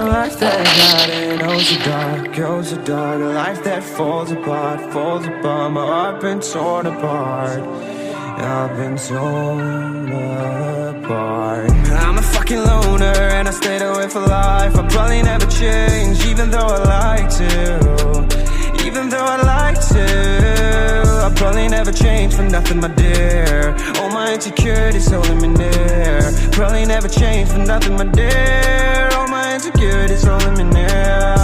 Life that got it, goes so dark. A life that falls apart. My heart been torn apart. I've been torn apart. I'm a fucking loner and I stayed away for life. I'll probably never change, even though I'd like to. Even though I'd like to, I'll probably never change for nothing, my dear. All my insecurities holding me near. Probably never change for nothing, my dear. All my insecurities holding me near.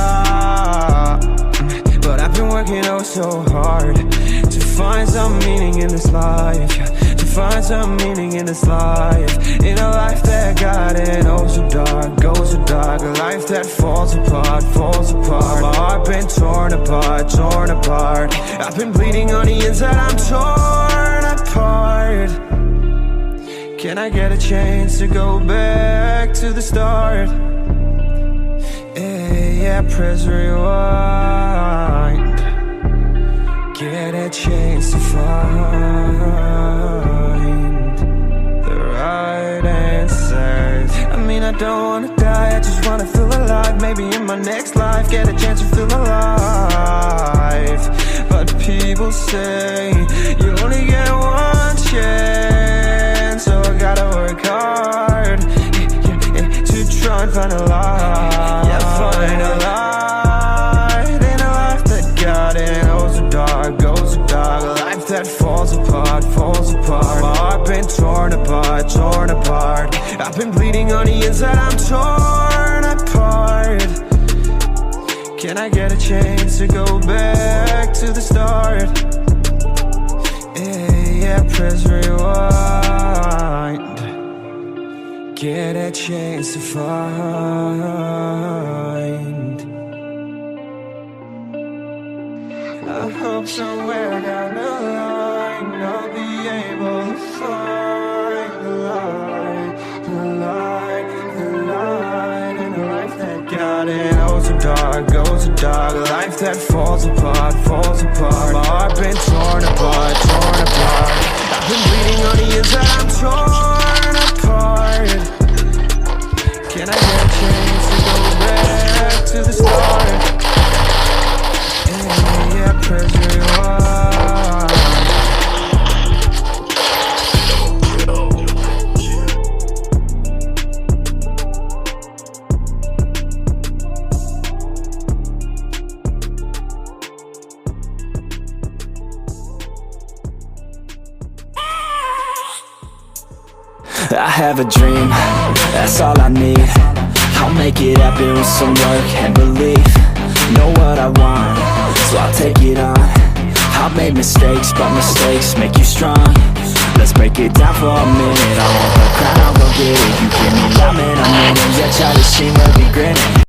But I've been working oh so hard to find some meaning in this life. To find some meaning in this life. In a life that got it oh so dark, goes so dark. A life that falls apart. My heart been torn apart. I've been bleeding on the inside, I'm torn apart. Can I get a chance to go back to the start? Yeah, press rewind. Get a chance to find the right answers. I mean, I don't wanna die, I just wanna feel alive. Maybe in my next life, get a chance to feel alive. But people say you only get one chance, so I gotta work hard to try and find a light. Yeah, find a light in a life that got it oh so dark, goes so dark. A life that falls apart. My heart been torn apart. I've been bleeding on the inside, I'm torn apart. Can I get a chance to go back to the start? Yeah, press rewind. Get a chance to find. I hope somewhere down the line I'll be able to find the light in a life that got it oh so dark, goes so dark. A life that falls apart. My heart been torn apart. I've been bleeding on the inside, I'm torn apart. Can I get a chance to go back to the start? Yeah, press rewind. I have a dream, that's all I need. I'll make it happen with some work and belief. Know what I want, so I'll take it on. I've made mistakes, but mistakes make you strong. Let's break it down for a minute. I want the crown, I'll go get it. You give me love, man, I'm in it. Yeah, try to see me be grinning.